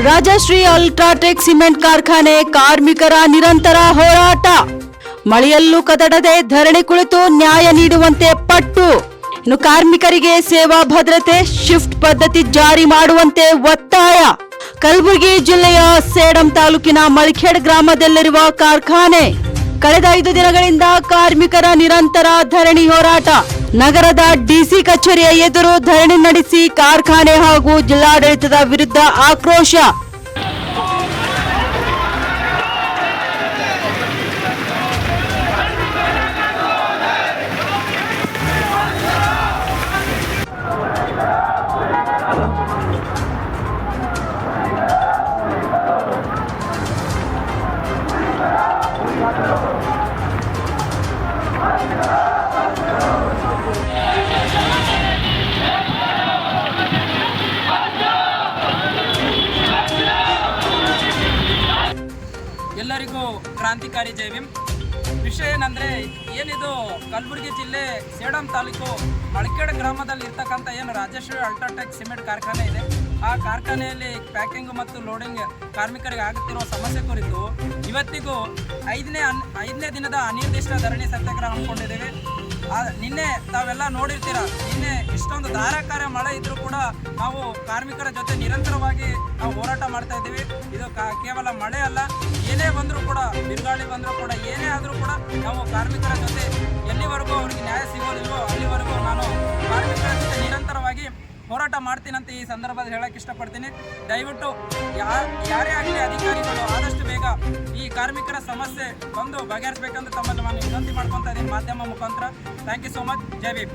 Rajashree UltraTech cement ಕಾರ್ಖಾನೆ ಕಾರ್ಮಿಕರ ನಿರಂತರ ಹೋರಾಟ. ಮಳೆಯಲ್ಲೂ ಕದಡದೆ ಧರಣಿ ಕುಳಿತು ನ್ಯಾಯ ನೀಡುವಂತೆ ಪಟ್ಟು. ಇನ್ನು ಕಾರ್ಮಿಕರಿಗೆ ಸೇವಾ ಭದ್ರತೆ ಶಿಫ್ಟ್ ಪದ್ಧತಿ ಜಾರಿ ಮಾಡುವಂತೆ ಒತ್ತಾಯ. ಕಲಬುರಗಿ ಜಿಲ್ಲೆಯ ಸೇಡಂ ತಾಲೂಕಿನ ಮಳಖೇಡ್ ಗ್ರಾಮದಲ್ಲಿರುವ ಕಾರ್ಖಾನೆ ಕಳೆದ 5 ದಿನಗಳಿಂದ ಕಾರ್ಮಿಕರ ನಿರಂತರ ಧರಣಿ ಹೋರಾಟ. ನಗರದ ಡಿಸಿ ಕಚೇರಿಯ ಎದುರು ಧರಣಿ ನಡೆಸಿ ಕಾರ್ಖಾನೆ ಹಾಗೂ ಜಿಲ್ಲಾಡಳಿತದ ವಿರುದ್ಧ ಆಕ್ರೋಶ. ಎಲ್ಲರಿಗೂ ಕ್ರಾಂತಿಕಾರಿ ಜೈ ಭೀಮ್. ವಿಷಯ ಏನಂದರೆ ಏನಿದು ಕಲಬುರಗಿ ಜಿಲ್ಲೆ ಸೇಡಂ ತಾಲೂಕು ಮಳಖೇಡ್ ಗ್ರಾಮದಲ್ಲಿ ಇರ್ತಕ್ಕಂಥ ಏನು ರಾಜಶ್ರೀ ಅಲ್ಟ್ರಾಟೆಕ್ ಸಿಮೆಂಟ್ ಕಾರ್ಖಾನೆ ಇದೆ, ಆ ಕಾರ್ಖಾನೆಯಲ್ಲಿ ಪ್ಯಾಕಿಂಗ್ ಮತ್ತು ಲೋಡಿಂಗ್ ಕಾರ್ಮಿಕರಿಗೆ ಆಗುತ್ತಿರುವ ಸಮಸ್ಯೆ ಕುರಿತು ಇವತ್ತಿಗೂ ಐದನೇ ದಿನದ ಅನಿರ್ದಿಷ್ಟ ಧರಣಿ ಸತ್ಯಾಗ್ರಹ ಹಮ್ಮಿಕೊಂಡಿದ್ದೇವೆ. ನಿನ್ನೆ ತಾವೆಲ್ಲ ನೋಡಿರ್ತೀರ, ನಿನ್ನೆ ಇಷ್ಟೊಂದು ಧಾರಾಕಾರ ಮಳೆ ಇದ್ರೂ ಕೂಡ ನಾವು ಕಾರ್ಮಿಕರ ಜೊತೆ ನಿರಂತರವಾಗಿ ನಾವು ಹೋರಾಟ ಮಾಡ್ತಾ ಇದ್ದೀವಿ. ಇದು ಕೇವಲ ಮಳೆ ಅಲ್ಲ, ಏನೇ ಬಂದರೂ ಕೂಡ, ಬಿರುಗಾಳಿ ಬಂದರೂ ಕೂಡ, ಏನೇ ಆದರೂ ಕೂಡ ನಾವು ಕಾರ್ಮಿಕರ ಜೊತೆ ಎಲ್ಲಿವರೆಗೂ ಅವ್ರಿಗೆ ನ್ಯಾಯ ಸಿಗೋದಿಲ್ವೋ ಅಲ್ಲಿವರೆಗೂ ನಾನು ಕಾರ್ಮಿಕರ ಜೊತೆ ನಿರಂತರವಾಗಿ ಹೋರಾಟ ಮಾಡ್ತೀನಂತ ಈ ಸಂದರ್ಭದಲ್ಲಿ ಹೇಳಕ್ಕೆ ಇಷ್ಟಪಡ್ತೀನಿ. ದಯವಿಟ್ಟು ಯಾರೇ ಆಗಲಿ ಅಧಿಕಾರಿಗಳು ಆದಷ್ಟು ಬೇಗ ಈ ಕಾರ್ಮಿಕರ ಸಮಸ್ಯೆ ಬಂದು ಬಗೆಹರಿಸಬೇಕಂತ ತಮ್ಮಲ್ಲಿ ನಾನು ವಿನಂತಿ ಮಾಡ್ಕೊತಾ ಇದ್ದೀನಿ ಮಾಧ್ಯಮ ಮುಖಾಂತರ. Thank you so much. ಜೈ ಭೀಮ್.